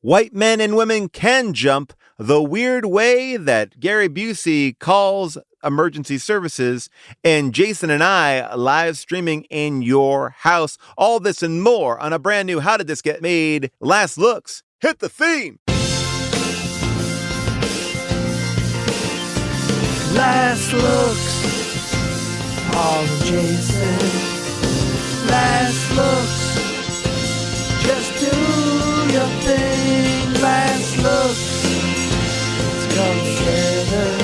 White men and women can jump the weird way that Gary Busey calls emergency services, and Jason and I live streaming in your house. All this and more on a brand new How Did This Get Made? Last Looks. Hit the theme. Last Looks. Paul and Jason. Last Looks. Just do your thing. Last Looks. Let's come together.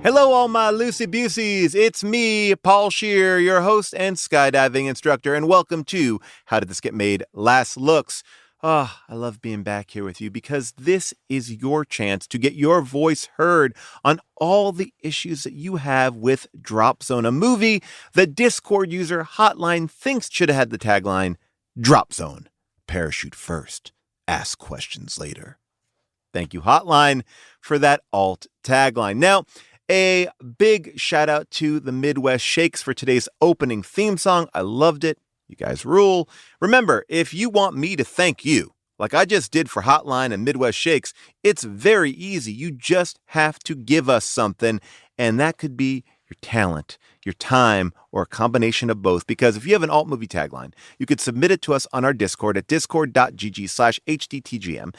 Hello, all my Lucy Buseys. It's me, Paul Scheer, your host and skydiving instructor, and welcome to How Did This Get Made? Last Looks. I love being back here with you because this is your chance to get your voice heard on all the issues that you have with Drop Zone, a movie that Discord user Hotline thinks should have had the tagline, Drop Zone, parachute first, ask questions later. Thank you, Hotline, for that alt tagline. Now, a big shout out to the Midwest Shakes for today's opening theme song. I loved it. You guys rule. Remember, if you want me to thank you, like I just did for Hotline and Midwest Shakes, it's very easy. You just have to give us something, and that could be your talent, your time, or a combination of both. Because if you have an alt movie tagline, you could submit it to us on our Discord at discord.gg/hdtgm.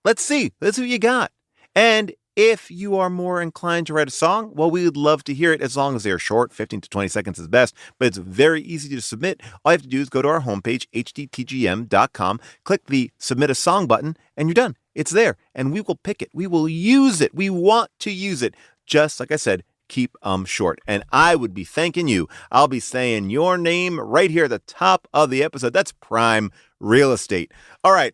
Let's see what you got. And if you are more inclined to write a song, well, we would love to hear it as long as they're short. 15 to 20 seconds is best, but it's very easy to submit. All you have to do is go to our homepage, hdtgm.com, click the Submit a Song button, and you're done. It's there, and we will pick it. We will use it. We want to use it. Just like I said, keep them short. And I would be thanking you. I'll be saying your name right here at the top of the episode. That's prime real estate. All right.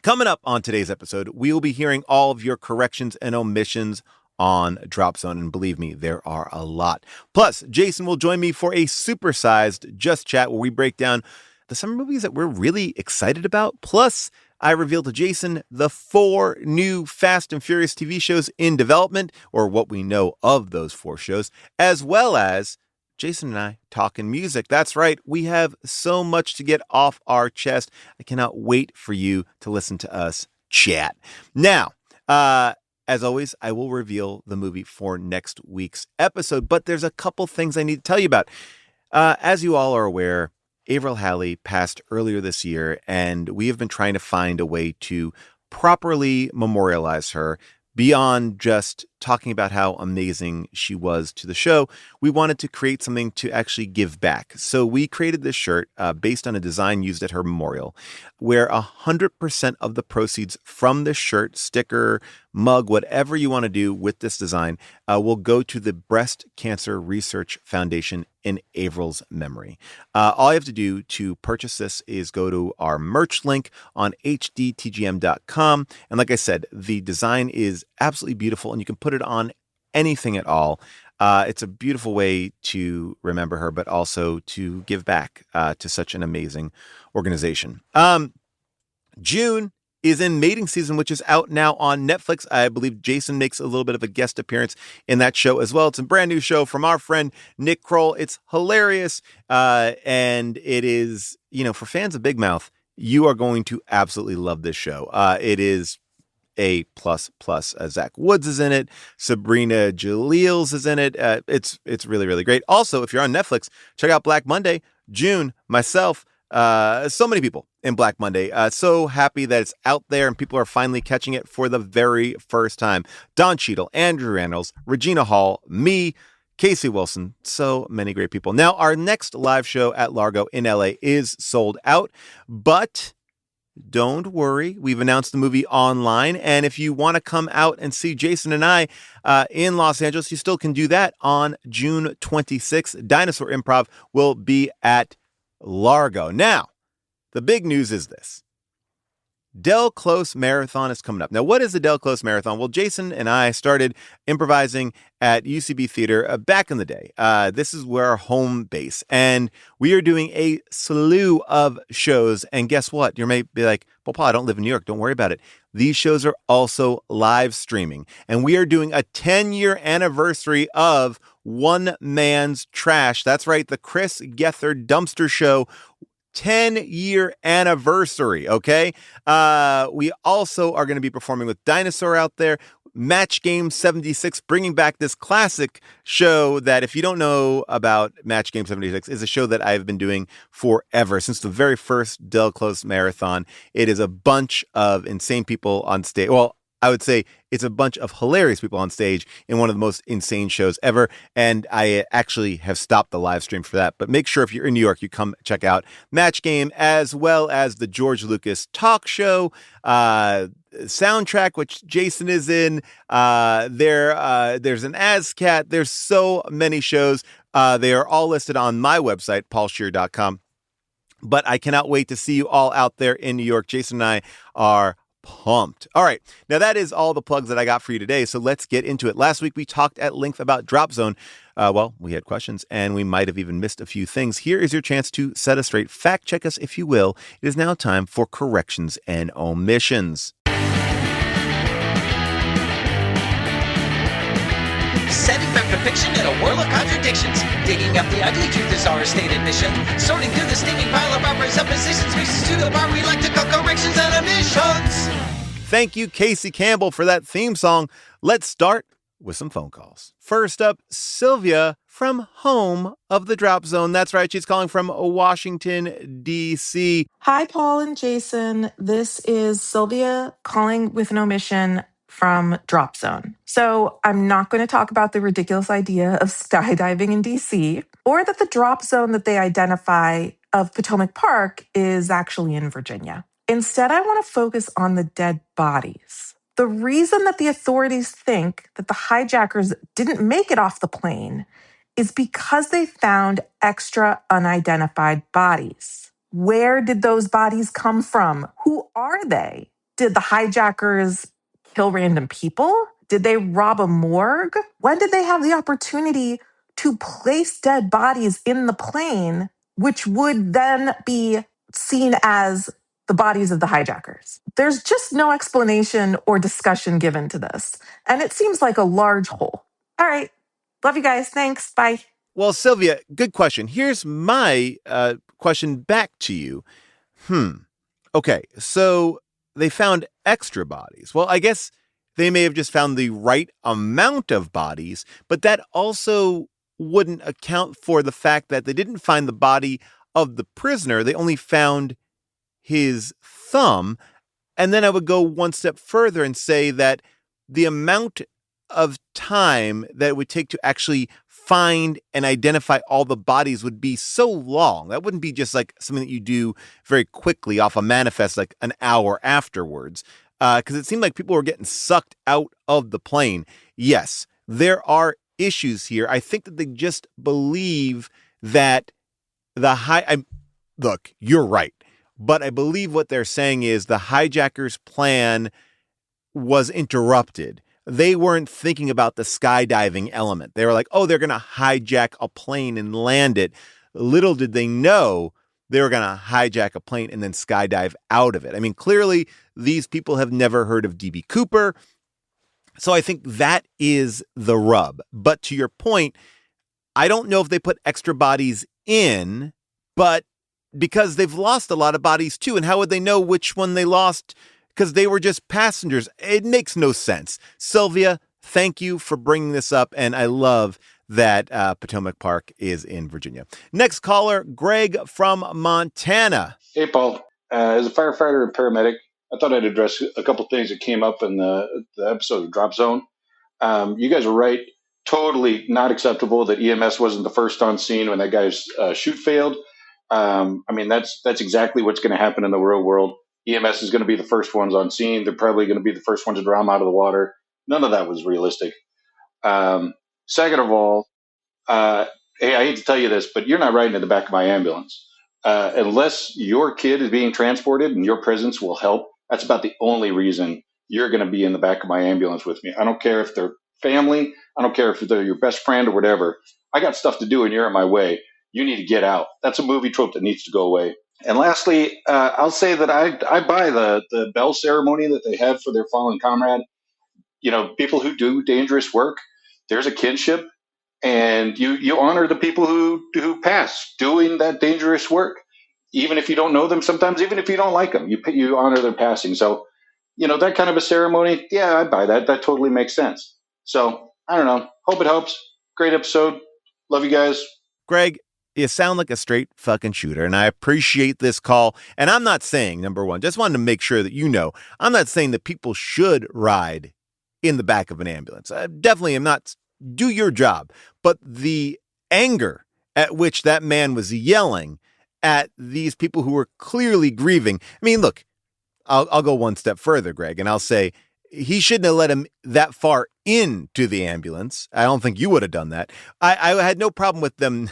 Coming up on today's episode, we will be hearing all of your corrections and omissions on Drop Zone, and believe me, there are a lot. Plus, Jason will join me for a supersized Just Chat where we break down the summer movies that we're really excited about. Plus, I reveal to Jason the 4 new Fast and Furious TV shows in development, or what we know of those 4 shows, as well as Jason and I talking music. That's right. We have so much to get off our chest. I cannot wait for you to listen to us chat. Now, as always, I will reveal the movie for next week's episode, but there's a couple things I need to tell you about. As you all are aware, Avril Halley passed earlier this year, and we have been trying to find a way to properly memorialize her. Beyond just talking about how amazing she was to the show, we wanted to create something to actually give back. So we created this shirt based on a design used at her memorial, where 100% of the proceeds from this shirt, sticker, mug, whatever you want to do with this design, will go to the Breast Cancer Research Foundation in Avril's memory. All you have to do to purchase this is go to our merch link on hdtgm.com. And like I said, the design is absolutely beautiful, and you can put it on anything at all. It's a beautiful way to remember her, but also to give back to such an amazing organization. June is in Mating Season, which is out now on Netflix. I believe Jason makes a little bit of a guest appearance in that show as well. It's a brand new show from our friend Nick Kroll. It's hilarious. And it is, for fans of Big Mouth, you are going to absolutely love this show. It is A++. Zach Woods is in it. Sabrina Jalils is in it. It's really, really great. Also, if you're on Netflix, check out Black Monday. June, myself, so many people in Black Monday. So happy that it's out there and people are finally catching it for the very first time. Don Cheadle, Andrew Rannells, Regina Hall, me, Casey Wilson, so many great people. Now, our next live show at Largo in LA is sold out, but don't worry. We've announced the movie online. And if you want to come out and see Jason and I in Los Angeles, you still can do that on June 26th. Dinosaur Improv will be at Largo. Now, the big news is this. Del Close Marathon is coming up. Now, what is the Del Close Marathon? Well, Jason and I started improvising at UCB Theater back in the day. This is where our home base, and we are doing a slew of shows. And guess what? You may be like, well, Paul, I don't live in New York. Don't worry about it. These shows are also live streaming, and we are doing a 10-year anniversary of One Man's Trash. That's right, the Chris Gether Dumpster Show 10-year anniversary, okay? We also are going to be performing with Dinosaur out there. Match Game 76, bringing back this classic show that, if you don't know about Match Game 76, is a show that I've been doing forever, since the very first Del Close Marathon. It is a bunch of insane people on stage. Well, I would say it's a bunch of hilarious people on stage in one of the most insane shows ever. And I actually have stopped the live stream for that. But make sure if you're in New York, you come check out Match Game, as well as the George Lucas Talk Show, soundtrack, which Jason is in. There's an ASCAT. There's so many shows. They are all listed on my website, paulscheer.com. But I cannot wait to see you all out there in New York. Jason and I are pumped. All right. Now, that is all the plugs that I got for you today. So let's get into it. Last week, we talked at length about Drop Zone. We had questions and we might have even missed a few things. Here is your chance to set us straight. Fact check us if you will. It is now time for corrections and omissions. Setting back the fiction in a whirl of contradictions. Digging up the ugly truth is our stated mission. Sorting through the steaming pile of our presuppositions. Reaches to the bar we like to call corrections and omissions. Thank you, Casey Campbell, for that theme song. Let's start with some phone calls. First up, Sylvia from home of the Drop Zone. That's right. She's calling from Washington, D.C. Hi, Paul and Jason. This is Sylvia calling with an omission from Drop Zone. So I'm not going to talk about the ridiculous idea of skydiving in DC, or that the drop zone that they identify of Potomac Park is actually in Virginia. Instead, I want to focus on the dead bodies. The reason that the authorities think that the hijackers didn't make it off the plane is because they found extra unidentified bodies. Where did those bodies come from? Who are they? Did the hijackers kill random people? Did they rob a morgue? When did they have the opportunity to place dead bodies in the plane, which would then be seen as the bodies of the hijackers? There's just no explanation or discussion given to this. And it seems like a large hole. All right. Love you guys. Thanks. Bye. Well, Sylvia, good question. Here's my question back to you. Okay, so they found extra bodies. Well, I guess they may have just found the right amount of bodies, but that also wouldn't account for the fact that they didn't find the body of the prisoner. They only found his thumb. And then I would go one step further and say that the amount of time that it would take to actually find and identify all the bodies would be so long. That wouldn't be just like something that you do very quickly off a manifest, like an hour afterwards. Because it seemed like people were getting sucked out of the plane. Yes, there are issues here. I think that they just believe that look, you're right. But I believe what they're saying is the hijackers' plan was interrupted. They weren't thinking about the skydiving element. They were like, oh, they're going to hijack a plane and land it. Little did they know they were going to hijack a plane and then skydive out of it. I mean, clearly, these people have never heard of D.B. Cooper. So I think that is the rub. But to your point, I don't know if they put extra bodies in, but because they've lost a lot of bodies too. And how would they know which one they lost? Because they were just passengers. It makes no sense. Sylvia, thank you for bringing this up. And I love that Potomac Park is in Virginia. Next caller, Greg from Montana. Hey, Paul. As a firefighter and paramedic, I thought I'd address a couple things that came up in the episode of Drop Zone. You guys were right. Totally not acceptable that EMS wasn't the first on scene when that guy's chute failed. I mean, that's exactly what's going to happen in the real world. EMS is going to be the first ones on scene. They're probably going to be the first ones to draw them out of the water. None of that was realistic. Second of all, hey, I hate to tell you this, but you're not riding in the back of my ambulance. Unless your kid is being transported and your presence will help, that's about the only reason you're going to be in the back of my ambulance with me. I don't care if they're family. I don't care if they're your best friend or whatever. I got stuff to do and you're in my way. You need to get out. That's a movie trope that needs to go away. And lastly, I'll say that I buy the bell ceremony that they have for their fallen comrade. You know, people who do dangerous work, there's a kinship. and you honor the people who pass doing that dangerous work, even if you don't know them. Sometimes, even if you don't like them, you honor their passing. So, that kind of a ceremony, yeah, I buy that. That totally makes sense. So I don't know. Hope it helps. Great episode. Love you guys. Greg, you sound like a straight fucking shooter, and I appreciate this call. And I'm not saying, number one, just wanted to make sure that I'm not saying that people should ride in the back of an ambulance. I definitely am not. Do your job. But the anger at which that man was yelling at these people who were clearly grieving. I mean, look, I'll go one step further, Greg, and I'll say he shouldn't have let him that far into the ambulance. I don't think you would have done that. I had no problem with them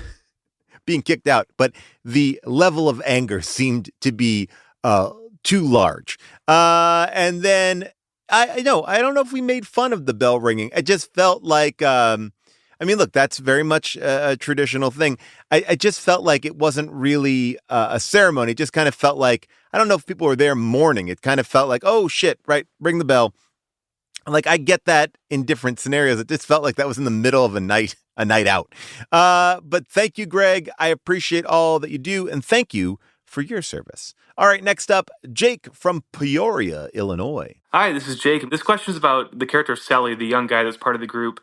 being kicked out, but the level of anger seemed to be too large. And then I don't know if we made fun of the bell ringing. It just felt like, look, that's very much a traditional thing. I just felt like it wasn't really a ceremony. It just kind of felt like, I don't know if people were there mourning. It kind of felt like, oh shit, right, ring the bell. Like, I get that in different scenarios. It just felt like that was in the middle of a night out. But thank you, Greg. I appreciate all that you do. And thank you for your service. All right, next up, Jake from Peoria, Illinois. Hi, this is Jake. This question is about the character of Sally, the young guy that's part of the group.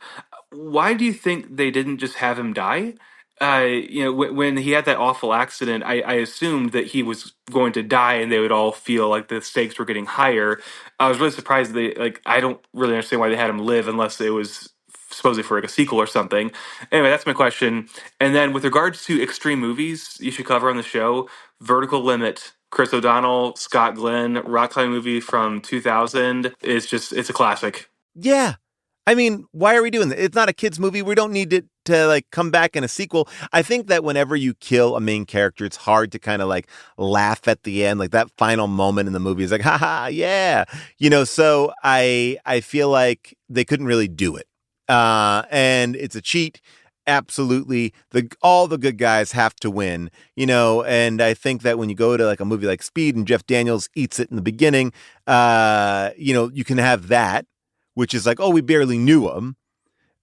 Why do you think they didn't just have him die? When he had that awful accident, I assumed that he was going to die and they would all feel like the stakes were getting higher. I was really surprised I don't really understand why they had him live unless it was supposedly for like a sequel or something. Anyway, that's my question. And then with regards to extreme movies you should cover on the show, Vertical Limit, Chris O'Donnell, Scott Glenn, rock climbing movie from 2000 it's a classic. Yeah. I mean, why are we doing that? It's not a kid's movie. We don't need it to like come back in a sequel. I think that whenever you kill a main character, it's hard to kind of like laugh at the end. Like that final moment in the movie is like, haha, yeah. So I feel like they couldn't really do it. And it's a cheat. Absolutely. All the good guys have to win, and I think that when you go to like a movie like Speed and Jeff Daniels eats it in the beginning, you can have that, which is like, oh, we barely knew him.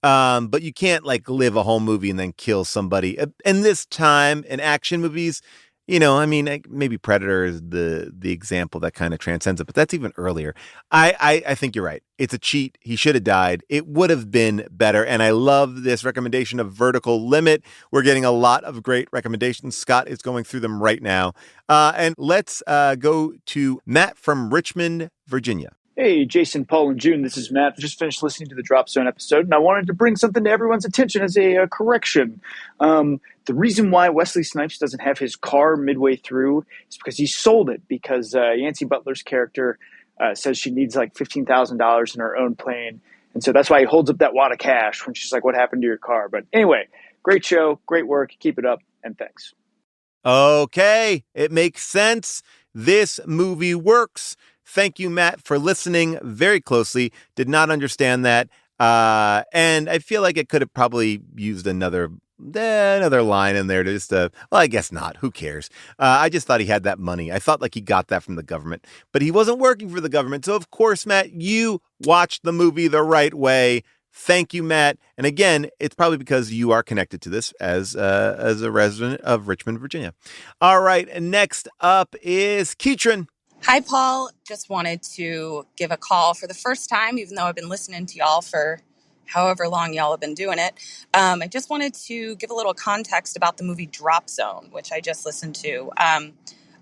But you can't like live a whole movie and then kill somebody. And this time in action movies, maybe Predator is the example that kind of transcends it, but that's even earlier. I think you're right. It's a cheat. He should have died. It would have been better. And I love this recommendation of Vertical Limit. We're getting a lot of great recommendations. Scott is going through them right now. And let's go to Matt from Richmond, Virginia. Hey, Jason, Paul, and June. This is Matt. I just finished listening to the Drop Zone episode, and I wanted to bring something to everyone's attention as a correction. The reason why Wesley Snipes doesn't have his car midway through is because he sold it, because Yancey Butler's character says she needs like $15,000 in her own plane. And so that's why he holds up that wad of cash when she's like, what happened to your car? But anyway, great show, great work. Keep it up, and thanks. Okay, it makes sense. This movie works. Thank you, Matt, for listening very closely. Did not understand that. And I feel like it could have probably used another line in there to just, well, I guess not. Who cares? I just thought he had that money. I thought like he got that from the government, but he wasn't working for the government. So of course, Matt, you watched the movie the right way. Thank you, Matt. And again, it's probably because you are connected to this as a resident of Richmond, Virginia. All right. And next up is Keatron. Hi, Paul. Just wanted to give a call for the first time, even though I've been listening to y'all for however long y'all have been doing it. I just wanted to give a little context about the movie Drop Zone, which I just listened to.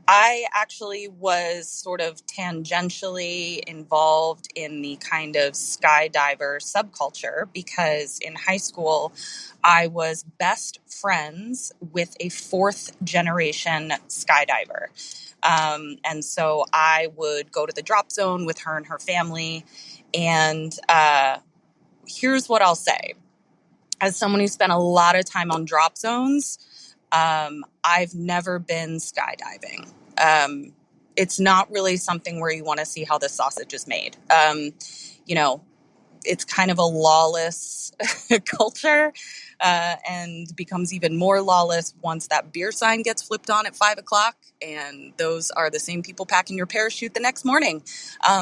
I actually was sort of tangentially involved in the kind of skydiver subculture because in high school, I was best friends with a fourth generation skydiver. And so I would go to the Drop Zone with her and her family. And here's what I'll say. As someone who spent a lot of time on drop zones, I've never been skydiving. It's not really something where you want to see how the sausage is made. It's kind of a lawless culture and becomes even more lawless once that beer sign gets flipped on at 5:00. And those are the same people packing your parachute the next morning.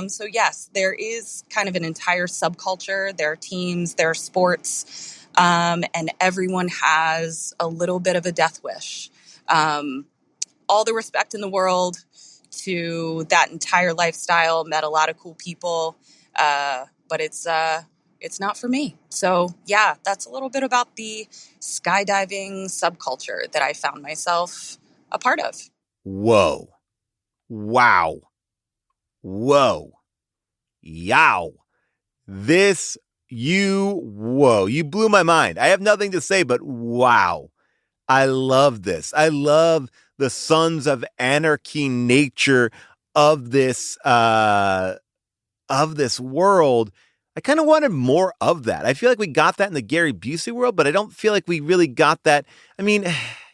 So yes, there is kind of an entire subculture. There are teams, there are sports. and everyone has a little bit of a death wish. All the respect in the world to that entire lifestyle. Met a lot of cool people, but it's not for me. So yeah, that's a little bit about the skydiving subculture that I found myself a part of. Whoa. Wow. Whoa. Yow. You blew my mind. I have nothing to say but wow. I love this. I love the Sons of Anarchy nature of this world. I kind of wanted more of that. I feel like we got that in the Gary Busey world, but I don't feel like we really got that. I mean,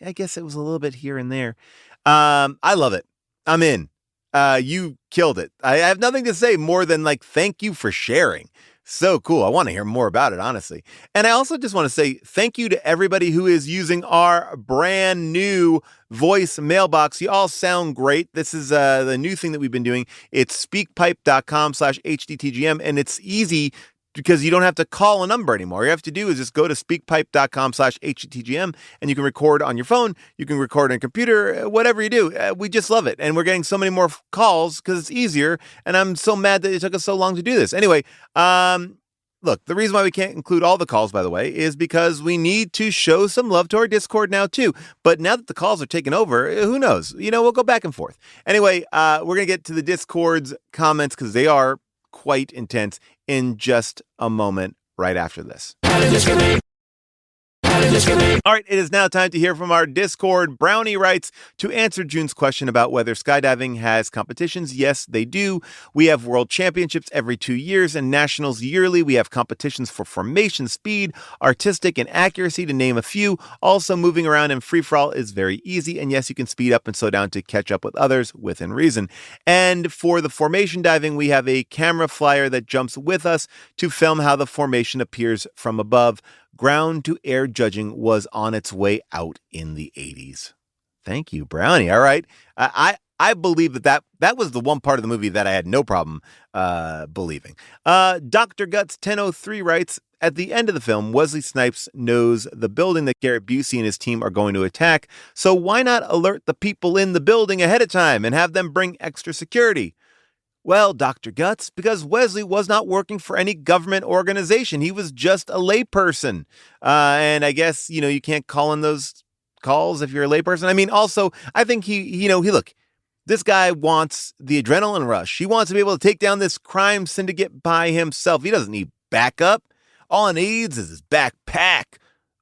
I guess it was a little bit here and there. I love it. I'm in. You killed it. I have nothing to say more than like, thank you for sharing. So cool. I want to hear more about it, honestly. And I also just want to say thank you to everybody who is using our brand new voice mailbox. You all sound great. This is the new thing that we've been doing. It's speakpipe.com/HDTGM, and it's easy because you don't have to call a number anymore. All you have to do is just go to speakpipe.com/HDTGM, and you can record on your phone. You can record on a computer, whatever you do. We just love it. And we're getting so many more calls because it's easier. And I'm so mad that it took us so long to do this. Anyway, look, the reason why we can't include all the calls, by the way, is because we need to show some love to our Discord now, too. But now that the calls are taken over, who knows? We'll go back and forth. Anyway, we're going to get to the Discord's comments because they are quite intense in just a moment right after this. All right, it is now time to hear from our Discord. Brownie writes, to answer June's question about whether skydiving has competitions, yes, they do. We have world championships every 2 years and nationals yearly. We have competitions for formation, speed, artistic, and accuracy, to name a few. Also, moving around in free-for-all is very easy, and yes, you can speed up and slow down to catch up with others within reason. And for the formation diving, we have a camera flyer that jumps with us to film how the formation appears from above. Ground-to-air judging was on its way out in the 80s. Thank you, Brownie. All right. I believe that was the one part of the movie that I had no problem believing. Dr. Guts 1003 writes, at the end of the film, Wesley Snipes knows the building that Garrett Busey and his team are going to attack, so why not alert the people in the building ahead of time and have them bring extra security? Well, Dr. Guts, because Wesley was not working for any government organization. He was just a layperson. And I guess, you can't call in those calls if you're a layperson. I mean, also, I think look, this guy wants the adrenaline rush. He wants to be able to take down this crime syndicate by himself. He doesn't need backup. All he needs is his backpack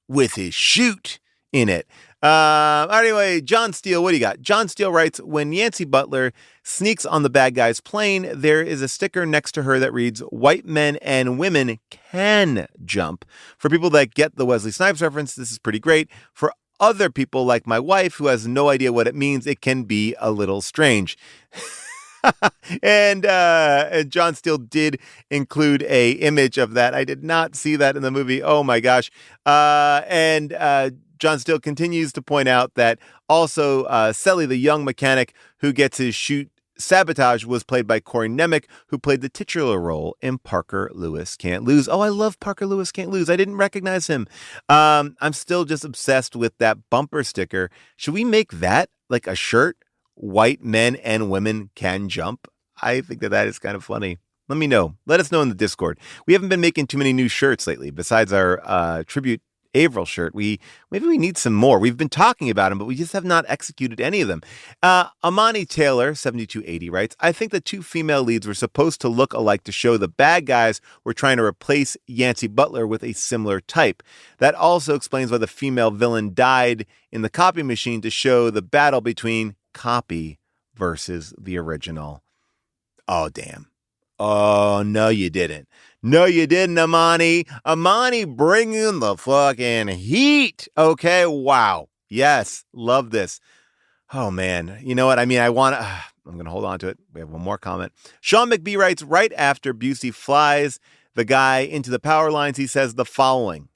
with his chute in it. Anyway, John Steele, what do you got? John Steele writes, when Yancy Butler sneaks on the bad guy's plane, there is a sticker next to her that reads, white men and women can jump. For people that get the Wesley Snipes reference, this is pretty great. For other people like my wife, who has no idea what it means, it can be a little strange. And John Steele did include a image of that. I did not see that in the movie. Oh my gosh. John Steele continues to point out that also Selly, the young mechanic who gets his chute sabotaged, was played by Corey Nemec, who played the titular role in Parker Lewis Can't Lose. Oh, I love Parker Lewis Can't Lose. I didn't recognize him. I'm still just obsessed with that bumper sticker. Should we make that like a shirt? White men and women can jump. I think that is kind of funny. Let me know. Let us know in the Discord. We haven't been making too many new shirts lately. Besides our tribute Avril shirt, maybe we need some more. We've been talking about them, but we just have not executed any of them. Amani Taylor 7280 writes, I think the two female leads were supposed to look alike to show the bad guys were trying to replace Yancy Butler with a similar type. That also explains why the female villain died in the copy machine, to show the battle between copy versus the original. Oh, damn. Oh, no, you didn't. No, you didn't, Amani. Amani bringing the fucking heat. Okay, wow. Yes, love this. Oh, man. You know what? I mean, I'm going to hold on to it. We have one more comment. Sean McBee writes, right after Busey flies the guy into the power lines, he says the following.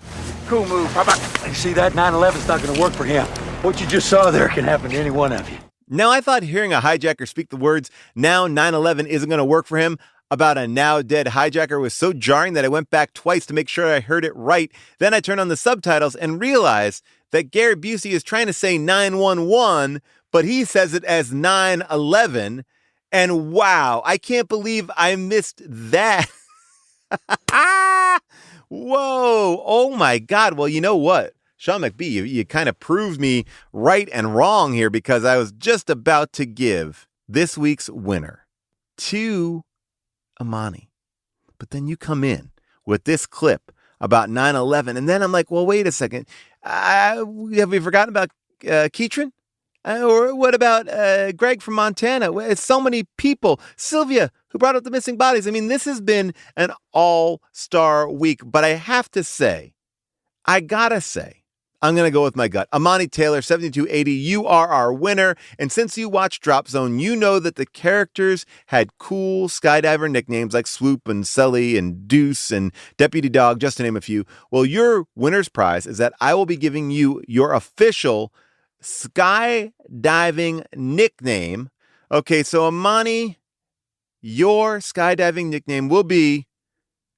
Cool move. How about, you see that? 9/11's not going to work for him. What you just saw there can happen to any one of you. Now, I thought hearing a hijacker speak the words, now 9/11 isn't going to work for him, about a now dead hijacker was so jarring that I went back twice to make sure I heard it right. Then I turned on the subtitles and realized that Gary Busey is trying to say 911, but he says it as 9/11. And wow, I can't believe I missed that. Whoa. Oh my God. Well, you know what? Sean McBee, you kind of proved me right and wrong here, because I was just about to give this week's winner to Amani. But then you come in with this clip about 9/11. And then I'm like, well, wait a second. Have we forgotten about Keatron? Or what about Greg from Montana? It's so many people. Sylvia, who brought up the missing bodies. I mean, this has been an all-star week. But I have to say, I'm going to go with my gut. Amani Taylor, 7280, you are our winner. And since you watched Drop Zone, you know that the characters had cool skydiver nicknames like Swoop and Sully and Deuce and Deputy Dog, just to name a few. Well, your winner's prize is that I will be giving you your official skydiving nickname. Okay, so Amani, your skydiving nickname will be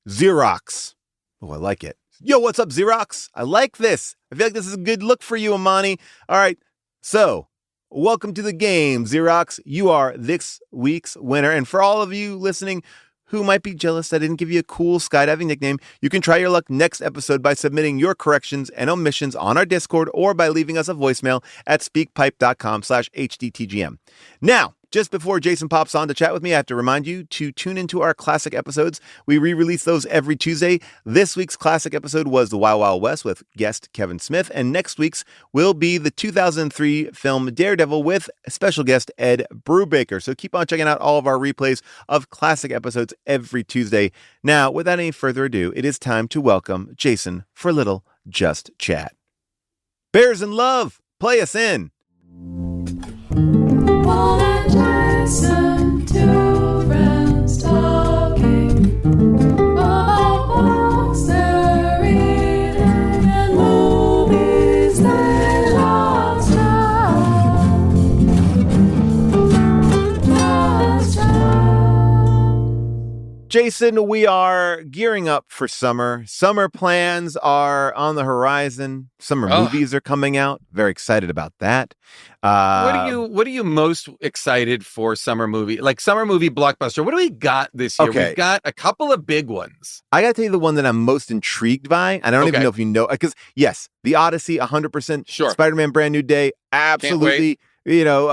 Xerox. Oh, I like it. Yo, what's up, Xerox? I like this. I feel like this is a good look for you, Amani. All right, so welcome to the game, Xerox. You are this week's winner. And for all of you listening who might be jealous that I didn't give you a cool skydiving nickname, you can try your luck next episode by submitting your corrections and omissions on our Discord or by leaving us a voicemail at speakpipe.com/HDTGM. Now, just before Jason pops on to chat with me, I have to remind you to tune into our classic episodes. We re-release those every Tuesday. This week's classic episode was The Wild Wild West with guest Kevin Smith, and next week's will be the 2003 film Daredevil with special guest Ed Brubaker. So keep on checking out all of our replays of classic episodes every Tuesday. Now, without any further ado, it is time to welcome Jason for a little Just Chat. Bears in Love, play us in. Paul and Jason, two friends talking about books they're reading and movies they just love. Jason, we are gearing up for summer. Summer plans are on the horizon. Summer movies are coming out. Very excited about that. What are you most excited for summer movie? Like summer movie blockbuster. What do we got this year? Okay. We've got a couple of big ones. I got to tell you the one that I'm most intrigued by. And I don't even know if you know, because yes, The Odyssey, 100%. Sure. Spider-Man Brand New Day, absolutely. You know,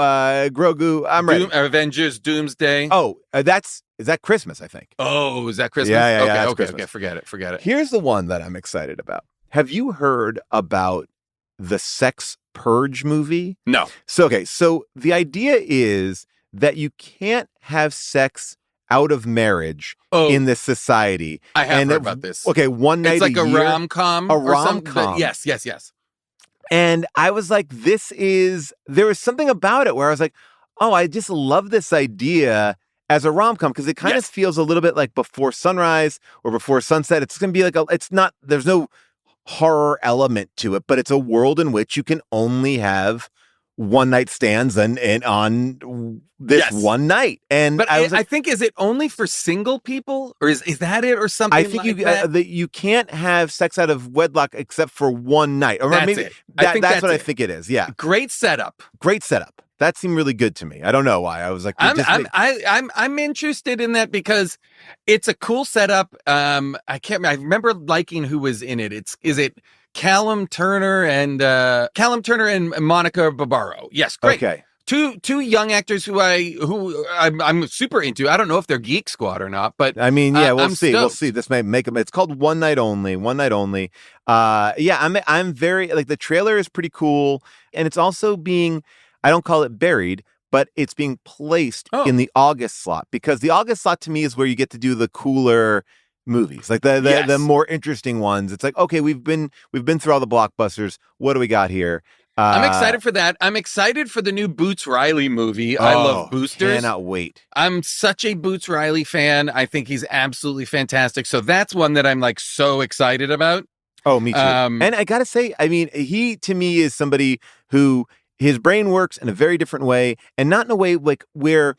Grogu, I'm ready. Avengers Doomsday. Oh, is that Christmas, I think. Oh, is that Christmas? Yeah, okay, Christmas. Forget it. Here's the one that I'm excited about. Have you heard about the Sex Purge movie? No. So the idea is that you can't have sex out of marriage in this society. I have heard about this. Okay, one night it's like a year, rom-com. A rom-com. Yes. And I was like, there was something about it where I was like, oh, I just love this idea as a rom-com, because it kind of feels a little bit like Before Sunrise or Before Sunset. It's going to be like, there's no horror element to it, but it's a world in which you can only have one night stands and on this one night. And but I think, is it only for single people, or is that it, or something? I think you can't have sex out of wedlock except for one night. Or that's maybe it. That's what I think it is. Yeah. Great setup. That seemed really good to me. I don't know why. I was like, I'm interested in that because it's a cool setup. I remember liking who was in it. Is it Callum Turner and Monica Barbaro? Yes, great. Okay. Two young actors who I'm super into. I don't know if they're Geek Squad or not, but I mean, yeah, we'll see. Stoked. We'll see. This may make them. It's called One Night Only. I'm very like, the trailer is pretty cool, and it's also being, I don't call it buried, but it's being placed in the August slot, because the August slot to me is where you get to do the cooler movies, like the more interesting ones. It's like, okay, we've been through all the blockbusters. What do we got here? I'm excited for that. I'm excited for the new Boots Riley movie. I love Boosters. Cannot wait. I'm such a Boots Riley fan. I think he's absolutely fantastic. So that's one that I'm like so excited about. Oh, me too. And I gotta say, I mean, he to me is somebody who his brain works in a very different way, and not in a way like where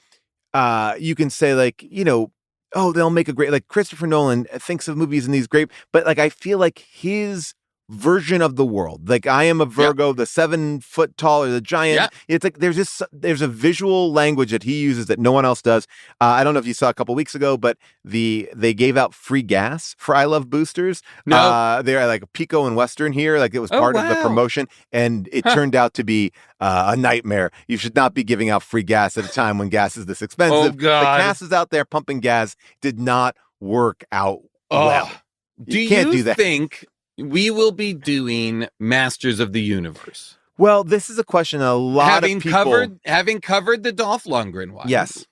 you can say, like, you know, oh, they'll make a great, like Christopher Nolan thinks of movies in these great, but like I feel like his version of the world, like I am a Virgo, the 7 foot tall or the giant. It's like there's a visual language that he uses that no one else does. I don't know if you saw a couple weeks ago, but they gave out free gas for I Love Boosters. No. They're like Pico and Western here, like it was part of the promotion, and it turned out to be a nightmare. You should not be giving out free gas at a time when gas is this expensive. Oh, God. The cast is out there pumping gas did not work out well. Do can't you do that. think we will be doing Masters of the Universe? Well, this is a question a lot of people... Having covered the Dolph Lundgren one. Yes.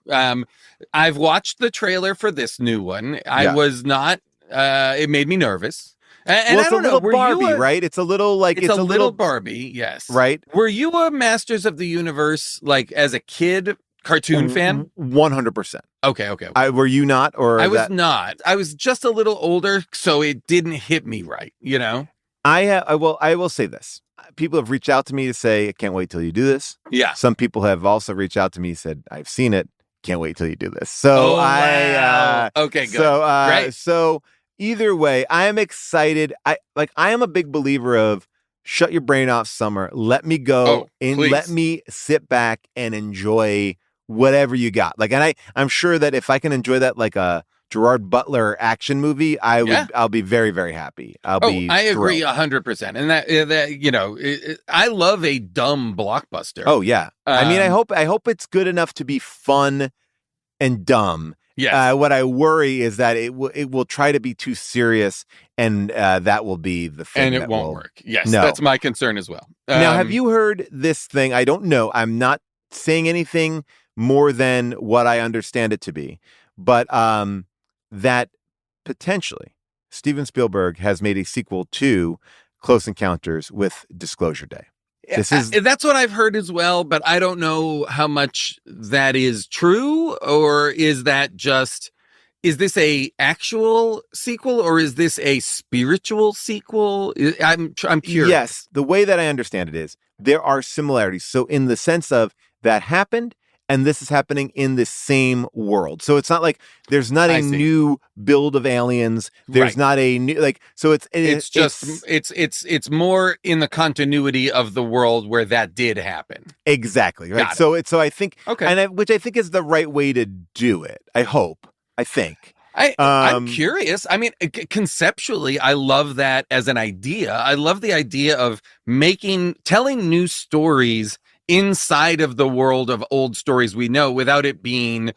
I've watched the trailer for this new one. I was not... it made me nervous. And well, it's I don't a little know, Barbie, right? It's a little like... It's a little Barbie, yes. Right? Were you a Masters of the Universe, like, as a kid... cartoon fan? 100%. Okay. Were you not? Or I was not. I was just a little older, so it didn't hit me right, you know? I will say this. People have reached out to me to say, I can't wait till you do this. Yeah. Some people have also reached out to me and said, I've seen it. Can't wait till you do this. So wow. Okay, good. So, Great. So either way, I am excited. I am a big believer of shut your brain off, Summer. Let me go let me sit back and enjoy whatever you got. Like, and I'm sure that if I can enjoy that like a Gerard Butler action movie, I'll be very, very happy. I agree 100%. And that you know, I love a dumb blockbuster. Oh yeah. I mean, I hope it's good enough to be fun and dumb. Yes. What I worry is that it will try to be too serious, and that will be the thing. And it won't work. Yes, that's my concern as well. Now, have you heard this thing? I don't know. I'm not saying anything more than what I understand it to be, but that potentially Steven Spielberg has made a sequel to Close Encounters with Disclosure Day. That's what I've heard as well, but I don't know how much that is true, or is this a actual sequel, or is this a spiritual sequel? I'm curious. Yes, the way that I understand it is there are similarities. So in the sense of that happened, and this is happening in the same world. So it's not like there's not a new build of aliens. There's not a new so it's more in the continuity of the world where that did happen. Exactly. Right. So I think which I think is the right way to do it. I think. I'm curious. I mean, conceptually, I love that as an idea. I love the idea of telling new stories inside of the world of old stories we know without it being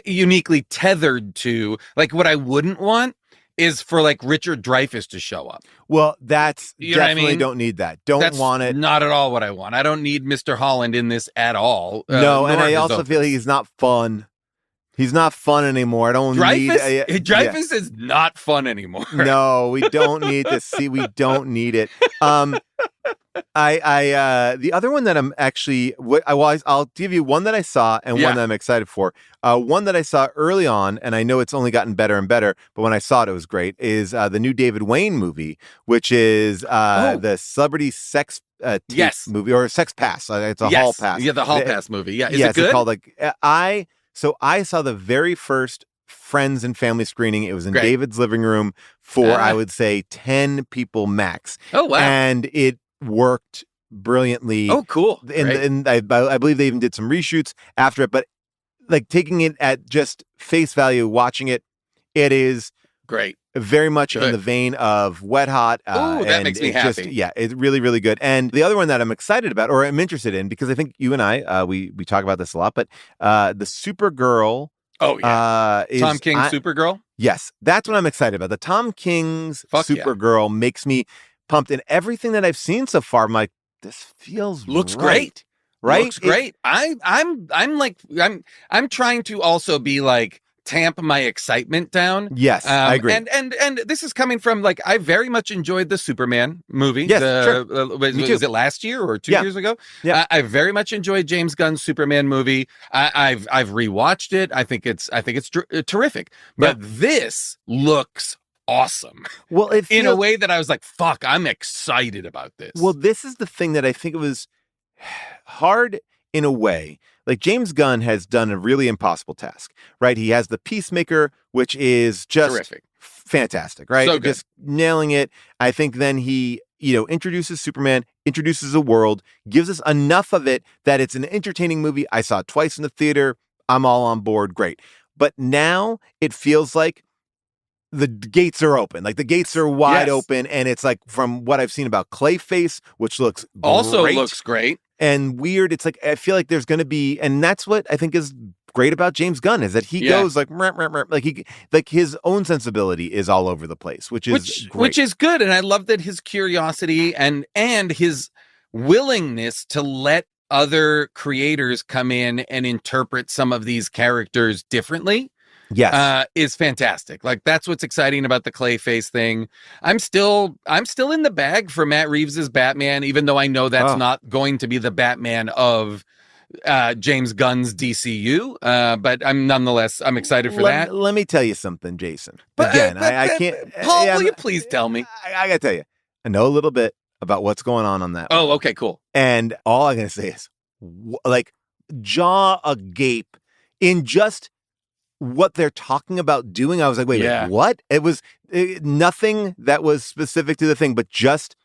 uniquely tethered to, like, what I wouldn't want is for like Richard Dreyfuss to show up. Well, that's you know definitely what I mean? Don't need that. Don't want it. Not at all what I want. I don't need Mr. Holland in this at all. No, and I also feel he's not fun. He's not fun anymore. I don't need Dreyfuss is not fun anymore. No, we don't need to see. We don't need it. The other one that I'm actually, I'll give you one that I saw and one that I'm excited for. One that I saw early on, and I know it's only gotten better and better, but when I saw it, it was great, is the new David Wayne movie, which is the celebrity sex tape movie, or Sex Pass. It's a hall pass. Yeah, the hall pass movie. Yeah, is it good? It's called I saw the very first friends and family screening. It was in David's living room for, I would say, 10 people max. Oh, wow. And it worked brilliantly. Oh, cool. And I believe they even did some reshoots after it, but like taking it at just face value, watching it, it is great. Very much in the vein of Wet Hot. That makes me happy. It's really, really good. And the other one that I'm excited about, or I'm interested in, because I think you and I, we talk about this a lot, but the Supergirl. Oh, yeah. Tom King Supergirl? Yes. That's what I'm excited about. The Tom King's Supergirl makes me pumped, and everything that I've seen so far, I'm like, this looks great. Right? Looks great. I'm trying to also be like, tamp my excitement down. Yes, I agree. And this is coming from, like, I very much enjoyed the Superman movie. Yes, sure. Was it last year or 2 years ago? Yeah. I very much enjoyed James Gunn's Superman movie. I've rewatched it. I think it's terrific. But this looks awesome. Well, in a way that I was like, fuck, I'm excited about this. Well, this is the thing that I think it was hard in a way, like James Gunn has done a really impossible task, right? He has the Peacemaker, which is just Terrific. fantastic, right? So good. Just nailing it. I think then he, introduces Superman, introduces a world, gives us enough of it that it's an entertaining movie. I saw it twice in the theater. I'm all on board. Great. But now it feels like the gates are open. Like the gates are wide Yes. open. And it's like, from what I've seen about Clayface, which looks Also great looks great. and weird. It's like, I feel like there's going to be, and that's what I think is great about James Gunn, is that he Yeah. goes like, "Meh, meh, meh," like his own sensibility is all over the place, which is great. Which is good. And I love that his curiosity and his willingness to let other creators come in and interpret some of these characters differently yes. is fantastic. Like, that's what's exciting about the Clayface thing. I'm still in the bag for Matt Reeves's Batman, even though I know that's Oh. not going to be the Batman of James Gunn's DCU. But I'm excited for that. Let me tell you something, Jason. But, Again, I can't. Paul, yeah, will you please tell me? I gotta tell you, I know a little bit about what's going on that. Oh, okay, cool. And all I'm going to say is, like, jaw agape in just what they're talking about doing. I was like, wait, Yeah. what? It was nothing that was specific to the thing, but just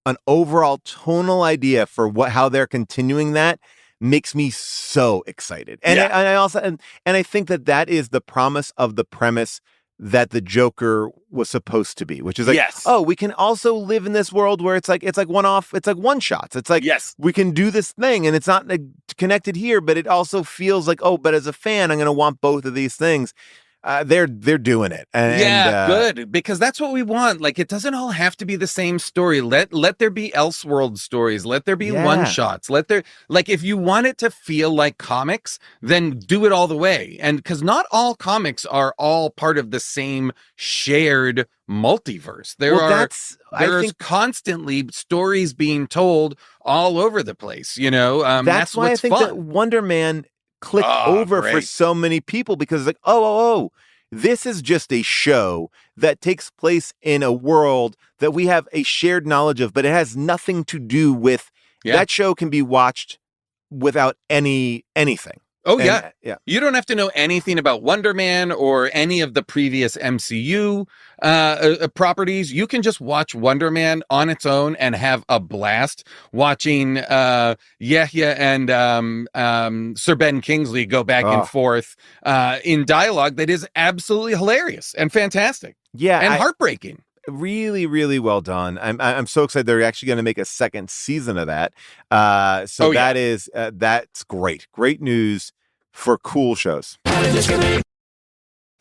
an overall tonal idea for how they're continuing that makes me so excited. And, Yeah. I also, and I think that is the promise of the premise that the Joker was supposed to be, which is like, Yes. oh, we can also live in this world where it's like one-off, it's like one shots. It's like, Yes. we can do this thing and it's not like, connected here, but it also feels like, oh, but as a fan, I'm going to want both of these things. They're doing it. Good, because that's what we want. Like, it doesn't all have to be the same story. Let there be Elseworld stories. Let there be Yeah. one shots. If you want it to feel like comics, then do it all the way. And because not all comics are all part of the same shared multiverse. There's constantly stories being told all over the place. That's why I what's think fun. that Wonder Man clicked Oh, over for great. so many people, because it's like, oh, this is just a show that takes place in a world that we have a shared knowledge of, but it has nothing to do with. Yeah. That show can be watched without anything. Oh, And, yeah. You don't have to know anything about Wonder Man or any of the previous MCU properties. You can just watch Wonder Man on its own and have a blast watching Yahya and Sir Ben Kingsley go back and forth in dialogue that is absolutely hilarious and fantastic. Yeah, and heartbreaking. Really, really well done. I'm so excited they're actually going to make a second season of that. That's great. Great news for cool shows.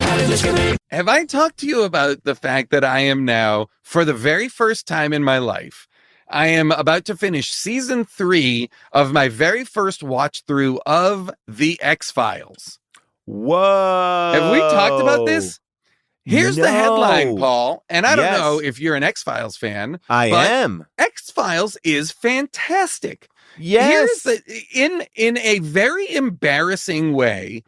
Have I talked to you about the fact that I am now, for the very first time in my life, I am about to finish season 3 of my very first watch through of The X-Files? Whoa. Have we talked about this? Here's the headline, No. Paul, and I don't Yes. know if you're an X-Files fan. I but am. X-Files is fantastic. Yes. In a very embarrassing way,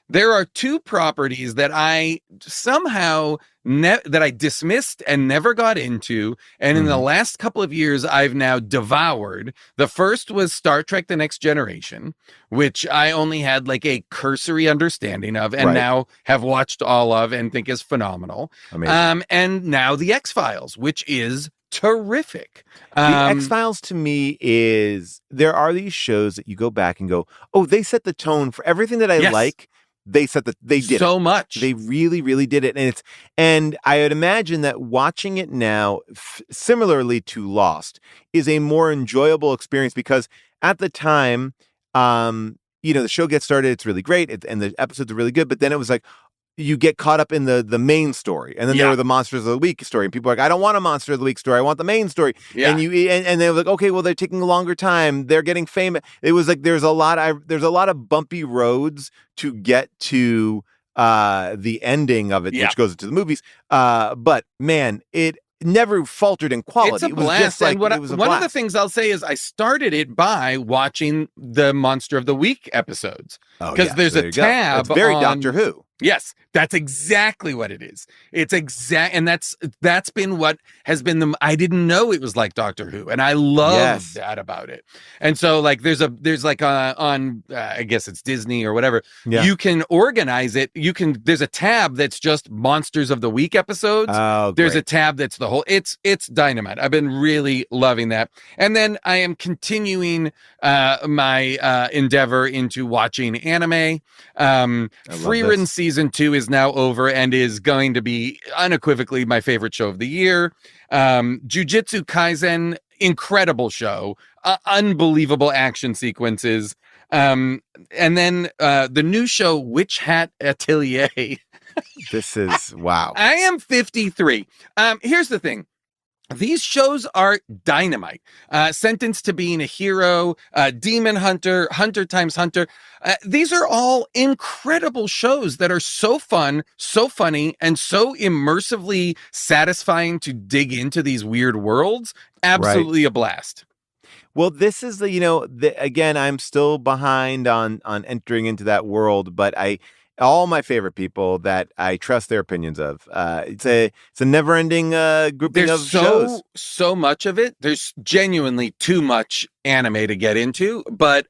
there are two properties that I somehow that I dismissed and never got into, and in the last couple of years I've now devoured. The first was Star Trek: The Next Generation, which I only had like a cursory understanding of, and Right. now have watched all of and think is phenomenal. Amazing. And now The X-Files, which is terrific. The X-Files to me is, there are these shows that you go back and go, oh, they set the tone for everything that I Yes. like. They did so it. much. They really, really did it. And I would imagine that watching it now, similarly to Lost, is a more enjoyable experience, because at the time, the show gets started, it's really great, and the episodes are really good, but then it was like, you get caught up in the main story, and then there were the Monsters of the Week story, and people are like, I don't want a Monster of the Week story, I want the main story. Yeah. And they were like, okay, well, they're taking a longer time, they're getting famous. It was like there's a lot of bumpy roads to get to the ending of it, which goes into the movies. But man, it never faltered in quality. It's a It was blast. just like, And one it was a of the blast. things I'll say is I started it by watching the Monster of the Week episodes, because there's there a you go. tab. It's very on- Doctor Who. Yes, that's exactly what it is. It's and that's been what has been I didn't know it was like Doctor Who, and I love Yes. that about it. And so like there's like on I guess it's Disney or whatever. Yeah. You can organize it. There's a tab that's just Monsters of the Week episodes. Oh, There's great. a tab that's the whole. It's dynamite. I've been really loving that. And then I am continuing my endeavor into watching anime. Free this. Written season 2 is now over and is going to be unequivocally my favorite show of the year. Jujutsu Kaisen, incredible show, unbelievable action sequences. And then the new show Witch Hat Atelier. This is wow. I am 53. Here's the thing. These shows are dynamite. Sentenced to Being a Hero, Demon Hunter, Hunter x Hunter. These are all incredible shows that are so fun, so funny, and so immersively satisfying to dig into these weird worlds. Absolutely a blast. Well, this is again, I'm still behind on entering into that world, but all my favorite people that I trust their opinions of. It's a never-ending grouping of shows. So much of it. There's genuinely too much anime to get into, but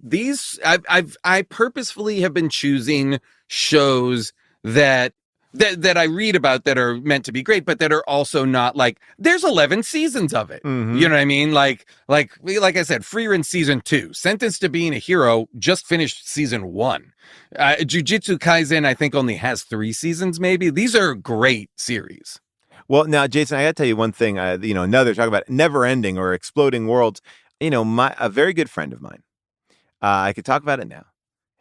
these I purposefully have been choosing shows that I read about that are meant to be great, but that are also not like there's 11 seasons of it. Mhm. You know what I mean? Like I said, Free Run season 2, Sentenced to Being a Hero just finished season 1. Jujutsu Kaisen, I think, only has 3 seasons. Maybe these are great series. Well, now, Jason, I got to tell you one thing. Another talk about never-ending or exploding worlds. A very good friend of mine, I could talk about it now,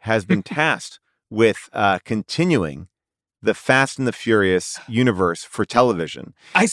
has been tasked with continuing the Fast and the Furious universe for television. Wait,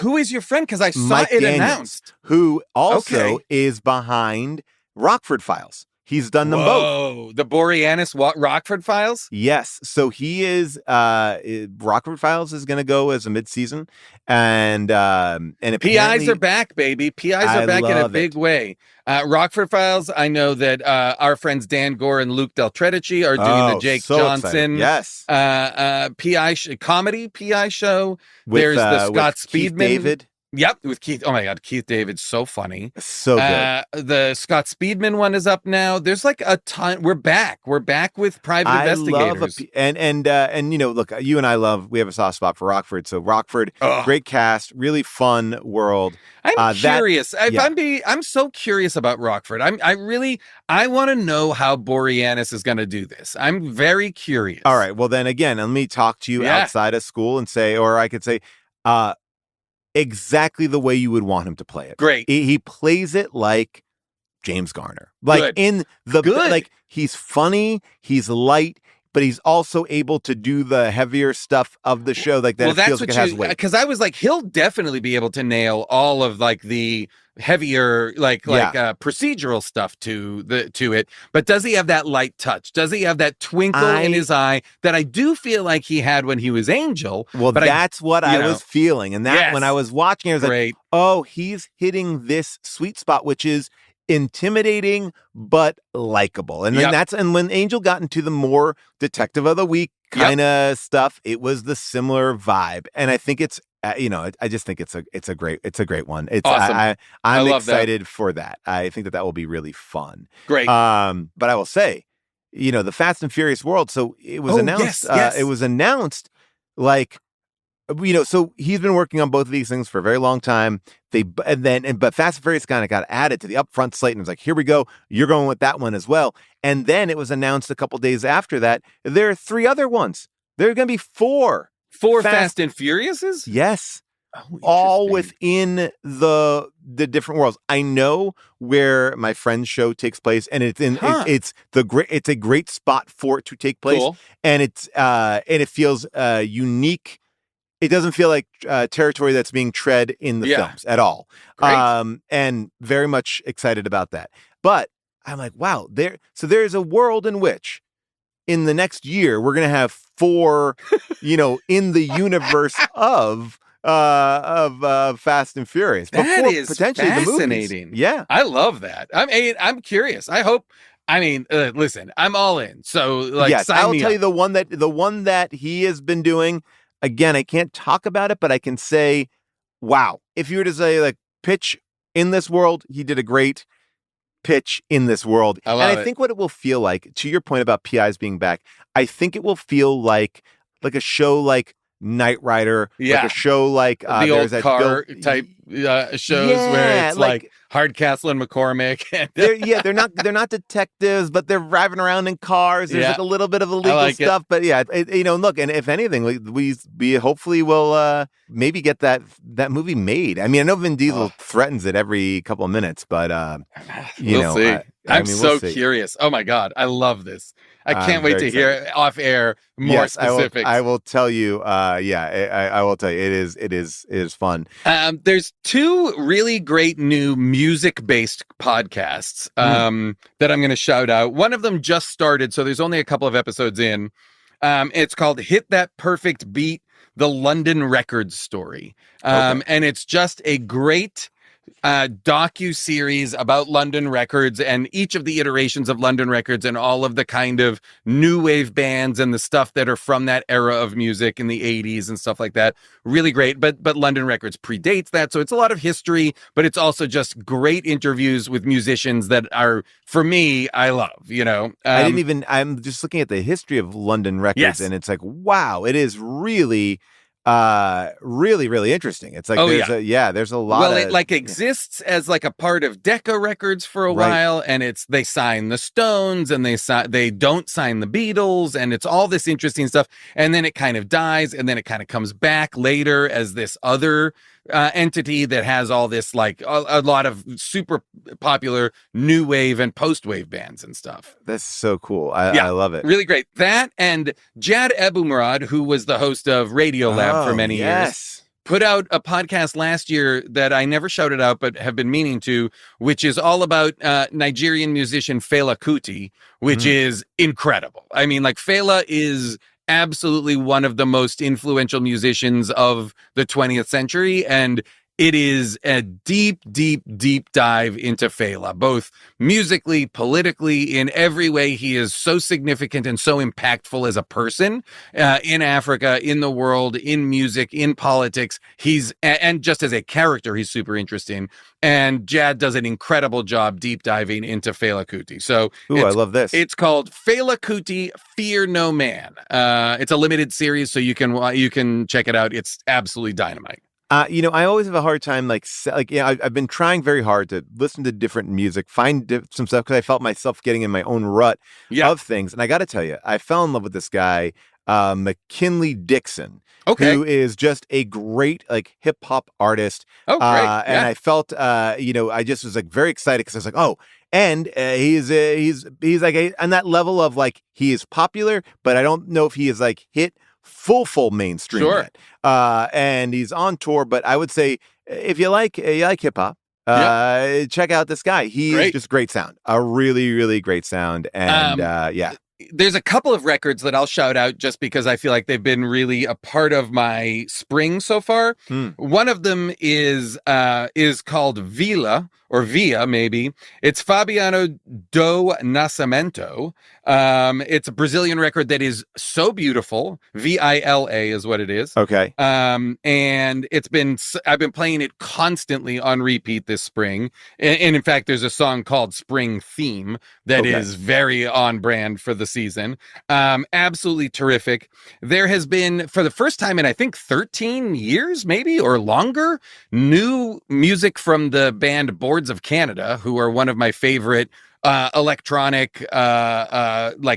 who is your friend? Because I saw Mike it Daniels, announced. who also Okay. is behind Rockford Files. He's done them both. Whoa, the Boreanaz Rockford Files? Yes. So he is Rockford Files is going to go as a mid-season, and PIs apparently- are back, baby. PIs I are back in a love big it. way. Rockford Files, I know that our friends Dan Gore and Luke Del Tredici are doing the Jake so Johnson excited. yes comedy PI show. With, There's the Scott with Keith Speedman. David. Yep, with Keith. Oh my God, Keith David's so funny. So good. The Scott Speedman one is up now. There's like a ton. We're back. We're back with Private Investigators. Look, you and I we have a soft spot for Rockford. So Rockford, great cast, really fun world. I'm curious. I'm so curious about Rockford. I want to know how Boreanaz is going to do this. I'm very curious. All right. Well, then again, let me talk to you outside of school and say, or I could say, exactly the way you would want him to play it. Great. He plays it like James Garner. Like Good. like he's funny, he's light, but he's also able to do the heavier stuff of the show like that. Well, it that's feels like it has weight. because I was like, he'll definitely be able to nail all of like the heavier procedural stuff to it. But does he have that light touch? Does he have that twinkle in his eye that I do feel like he had when he was Angel? Well, but that's what I was feeling. And that when I was watching it, I was Great. like, oh, he's hitting this sweet spot, which is intimidating but likable. And then and when Angel got into the more Detective of the Week kind of stuff, it was the similar vibe. And I think it's I just think it's a great one. It's awesome. I'm love excited for that. I think that will be really fun. Great. But I will say, the Fast and Furious world. So it was announced. Yes. It was announced like. So he's been working on both of these things for a very long time. But Fast and Furious kind of got added to the upfront slate, and it was like, here we go, you're going with that one as well. And then it was announced a couple days after that there are 3 other ones. There are going to be 4 Fast and Furiouses. Yes, Oh, all interesting. within the different worlds. I know where my friend's show takes place, and it's in it's a great spot for it to take place, Cool. and it feels unique. It doesn't feel like territory that's being tread in the films at all. Great. And very much excited about that. But I'm like, wow, there's a world in which in the next year we're going to have 4, in the universe of Fast and Furious. That before is potentially fascinating. the movies. Yeah. I love that. I'm curious. I hope I mean, listen, I'm all in. So like, yes, sign I will me tell up. you the one that he has been doing. Again, I can't talk about it, but I can say, wow. If you were to say like pitch in this world, he did a great pitch in this world. I And love I it. think what it will feel like, to your point about PIs being back, I think it will feel like a show like Knight Rider, like Yeah. a show like The there's old that car Bill- type shows where Yeah, it's like Hardcastle and McCormick. they're not detectives, but they're driving around in cars. There's Yeah. like a little bit of illegal like it. stuff, but yeah, look, and if anything, we hopefully will maybe get that movie made. I mean, I know Vin Diesel threatens it every couple of minutes, but We'll see. I'm we'll so see. curious. Oh my God, I love this. I I'm can't wait very to hear off air more Yes, specifics. I will tell you. I will tell you. It is fun. There's two really great new music-based podcasts that I'm going to shout out. One of them just started, so there's only a couple of episodes in. It's called Hit That Perfect Beat, The London Records Story. And it's just a great docu-series about London Records and each of the iterations of London Records and all of the kind of new wave bands and the stuff that are from that era of music in the 80s and stuff like that. Really great. But London Records predates that. So it's a lot of history, but it's also just great interviews with musicians that are, for me, I love, I'm just looking at the history of London Records, Yes. and it's like, wow, it is really really, really interesting. It's like there's a lot of it exists as like a part of Decca Records for a Right. while, and they sign the Stones and they don't sign the Beatles, and it's all this interesting stuff, and then it kind of dies, and then it kind of comes back later as this other entity that has all this like a lot of super popular new wave and post wave bands and stuff. That's so cool. I love it. Really great. That and Jad Abumrad, who was the host of Radio Lab for many years, put out a podcast last year that I never shouted out, but have been meaning to, which is all about Nigerian musician Fela Kuti, which is incredible. I mean, like Fela is absolutely one of the most influential musicians of the 20th century. And it is a deep, deep, deep dive into Fela, both musically, politically, in every way. He is so significant and so impactful as a person in Africa, in the world, in music, in politics. And just as a character, he's super interesting. And Jad does an incredible job deep diving into Fela Kuti. So I love this. It's called Fela Kuti, Fear No Man. It's a limited series, so you can check it out. It's absolutely dynamite. I always have a hard time, I've been trying very hard to listen to different music, find some stuff, because I felt myself getting in my own rut of things. And I got to tell you, I fell in love with this guy, McKinley Dixon, who is just a great hip hop artist. Oh, great! And I felt, I just was very excited because I was like, oh. And he's like on that level of he is popular, but I don't know if he is hit full mainstream yet. And he's on tour, but I would say if you like hip hop, check out this guy. He's just great sound, a really, really great sound. And there's a couple of records that I'll shout out just because I feel like they've been really a part of my spring so far. One of them is called Vila, or Via, maybe. It's Fabiano do Nascimento. It's a Brazilian record that is so beautiful. Vila is what it is. Okay. And I've been playing it constantly on repeat this spring. And in fact, there's a song called Spring Theme that is very on brand for the season. Absolutely terrific. There has been, for the first time in I think 13 years, maybe, or longer, new music from the band Boards of Canada, who are one of my favorite electronic,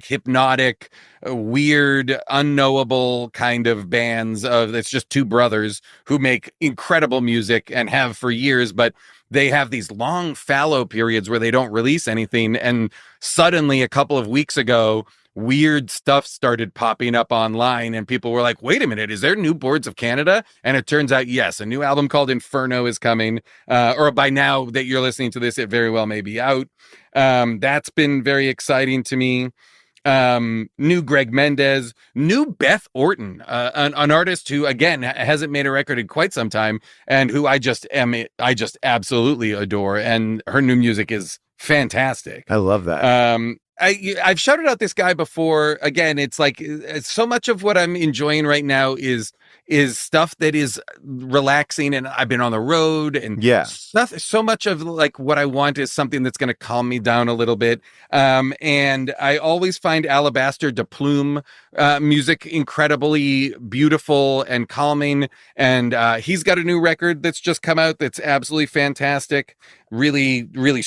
hypnotic, weird, unknowable kind of bands. It's just two brothers who make incredible music and have for years, but they have these long fallow periods where they don't release anything. And suddenly, a couple of weeks ago, weird stuff started popping up online, and people were like, wait a minute, is there new Boards of Canada? And it turns out, yes, a new album called Inferno is coming, or by now that you're listening to this, it very well may be out. That's been very exciting to me. New Greg Mendez, new Beth Orton, an artist who again hasn't made a record in quite some time, and who I just absolutely adore, and her new music is fantastic. I love that. I've shouted out this guy before. Again, it's like so much of what I'm enjoying right now is stuff that is relaxing, and I've been on the road, and so much of like what I want is something that's going to calm me down a little bit. And I always find Alabaster de Plume music incredibly beautiful and calming. And he's got a new record that's just come out that's absolutely fantastic. Really, really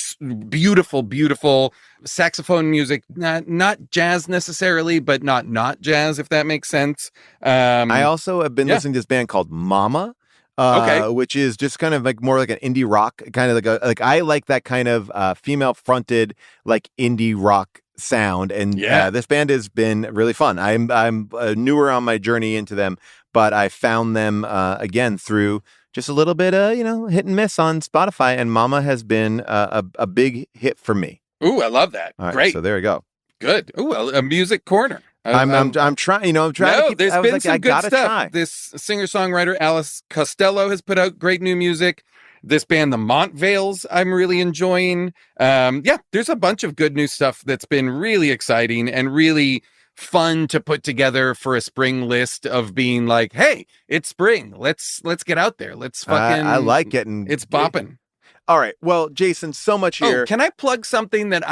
beautiful saxophone music. Not jazz necessarily, but not jazz, if that makes sense. I also have been listening to this band called Mama. Which is just kind of like more like an indie rock, kind of like I like that kind of female fronted like indie rock sound, and this band has been really fun. I'm newer on my journey into them, but I found them again through just a little bit hit and miss on Spotify, and Mama has been a big hit for me. Ooh, I love that. All right, great. So there we go. Good. Ooh, a music corner. I'm trying. I'm trying to keep. There's I was been like, some I good gotta stuff. try. This singer-songwriter Alice Costello has put out great new music. This band, the Montvales, I'm really enjoying. There's a bunch of good new stuff that's been really exciting and really fun to put together for a spring list of being like, hey, it's spring. Let's get out there. Let's fucking. I like getting. It's bopping. All right. Well, Jason, so much here. Oh, can I plug something that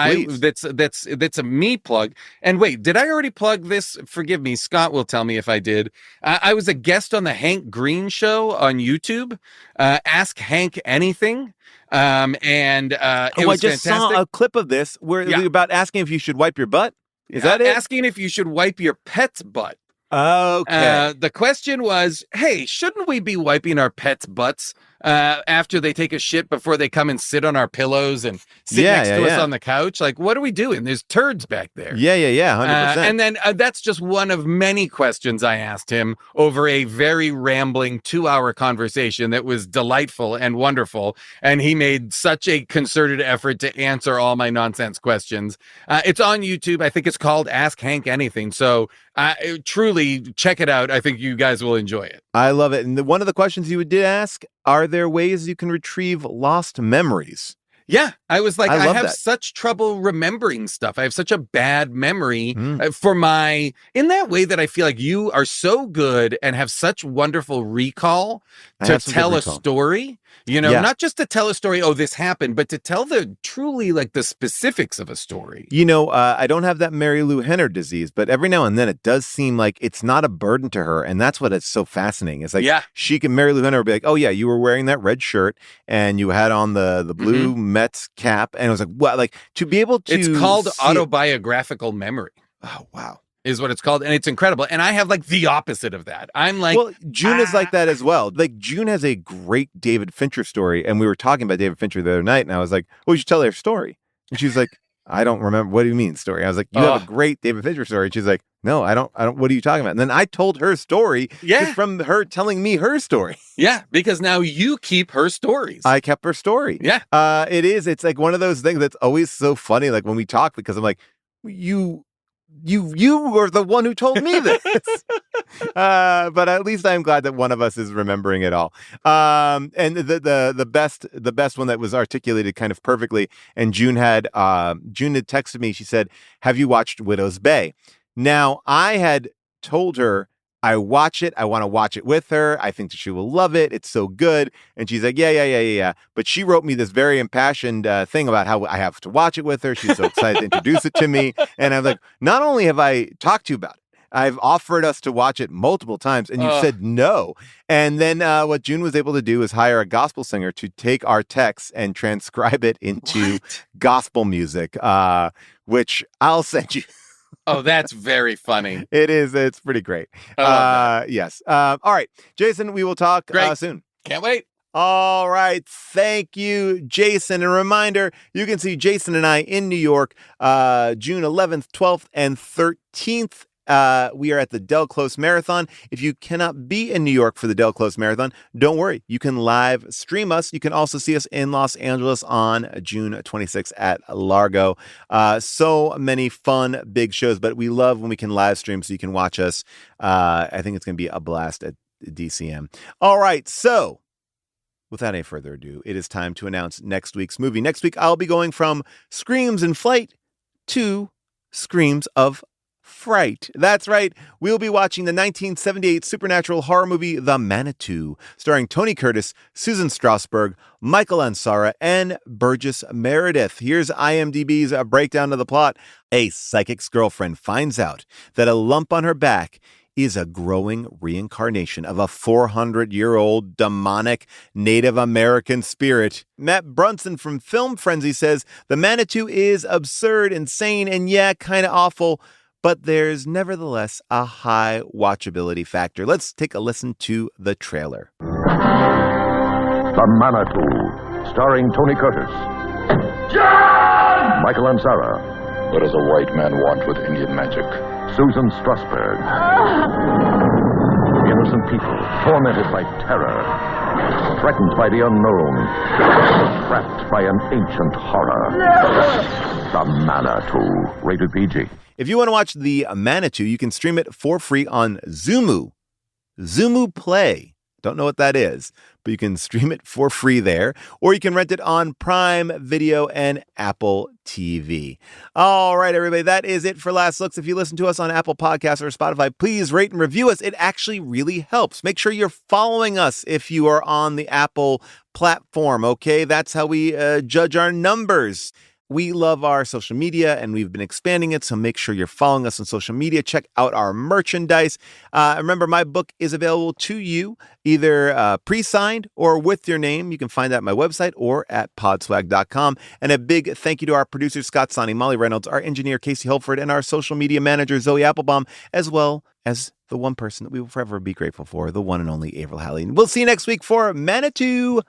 that's a me plug? And wait, did I already plug this? Forgive me. Scott will tell me if I did. I was a guest on the Hank Green show on YouTube. Ask Hank Anything. And it was I just fantastic. saw a clip of this where we about asking if you should wipe your butt. Is that it? Asking if you should wipe your pet's butt. Okay. The question was, hey, shouldn't we be wiping our pets' butts after they take a shit before they come and sit on our pillows and sit next to us on the couch? Like, what are we doing? There's turds back there. Yeah, 100%. And then that's just one of many questions I asked him over a very rambling 2-hour conversation that was delightful and wonderful. And he made such a concerted effort to answer all my nonsense questions. It's on YouTube. I think it's called Ask Hank Anything. So truly check it out. I think you guys will enjoy it. I love it. And one of the questions you did ask, are there ways you can retrieve lost memories? Yeah, I was like, I have that. such trouble remembering stuff. I have such a bad memory in that way that I feel like you are so good and have such wonderful recall to tell a story, not just to tell a story, oh, this happened, but to tell the truly like the specifics of a story. I don't have that Mary Lou Henner disease, but every now and then it does seem like it's not a burden to her. And that's what is so fascinating. It's like Mary Lou Henner would be like, oh yeah, you were wearing that red shirt and you had on the blue Mets cap. And it was like, what? Like to be able to. It's called autobiographical memory. Oh, wow. Is what it's called. And it's incredible. And I have like the opposite of that. I'm like. Well, June is like that as well. Like June has a great David Fincher story. And we were talking about David Fincher the other night. And I was like, well, you should tell her story. And she's like, I don't remember. What do you mean story? I was like, you have a great David Fincher story. And she's like, no, I don't. What are you talking about? And then I told her story just from her telling me her story. Yeah, because now you keep her stories. I kept her story. Yeah. It's like one of those things that's always so funny. Like when we talk, because I'm like, you were the one who told me this. But at least I'm glad that one of us is remembering it all. And the best one that was articulated kind of perfectly. And June had texted me. She said, have you watched Widow's Bay? Now I had told her I watch it. I want to watch it with her. I think that she will love it. It's so good. And she's like, yeah. But she wrote me this very impassioned thing about how I have to watch it with her. She's so excited to introduce it to me. And I'm like, not only have I talked to you about it, I've offered us to watch it multiple times and you said no. And then what June was able to do is hire a gospel singer to take our text and transcribe it into gospel music, which I'll send you. Oh, that's very funny. It is. It's pretty great. Yes. All right, Jason, we will talk soon. Can't wait. All right. Thank you, Jason. A reminder, you can see Jason and I in New York, June 11th, 12th, and 13th. We are at the Del Close Marathon. If you cannot be in New York for the Del Close Marathon, don't worry. You can live stream us. You can also see us in Los Angeles on June 26th at Largo. So many fun, big shows, but we love when we can live stream so you can watch us. I think it's going to be a blast at DCM. All right. So without any further ado, it is time to announce next week's movie. Next week, I'll be going from Screams in Flight to Screams of Fright. That's right. We'll be watching the 1978 supernatural horror movie The Manitou, starring Tony Curtis, Susan Strasberg, Michael Ansara, and Burgess Meredith. Here's IMDb's breakdown of the plot. A psychic's girlfriend finds out that a lump on her back is a growing reincarnation of a 400-year-old demonic Native American spirit. Matt Brunson from Film Frenzy says The Manitou is absurd, insane, and yeah, kind of awful, but there's nevertheless a high watchability factor. Let's take a listen to the trailer. The Manitou, starring Tony Curtis. John! Michael Ansara. What does a white man want with Indian magic? Susan Strasberg. Innocent people, tormented by terror, threatened by the unknown, trapped by an ancient horror. The Manitou, rated PG. If you want to watch The Manitou, you can stream it for free on Zumu. Zumu Play. Don't know what that is, but you can stream it for free there, or you can rent it on Prime Video and Apple TV. All right, everybody, that is it for Last Looks. If you listen to us on Apple Podcasts or Spotify, please rate and review us. It actually really helps. Make sure you're following us if you are on the Apple platform, okay? That's how we judge our numbers. We love our social media, and we've been expanding it, so make sure you're following us on social media. Check out our merchandise. Remember, my book is available to you, either pre-signed or with your name. You can find that at my website or at podswag.com. And a big thank you to our producers, Scott Sonny, Molly Reynolds, our engineer, Casey Holford, and our social media manager, Zoe Applebaum, as well as the one person that we will forever be grateful for, the one and only Avril Halley. We'll see you next week for Manitou.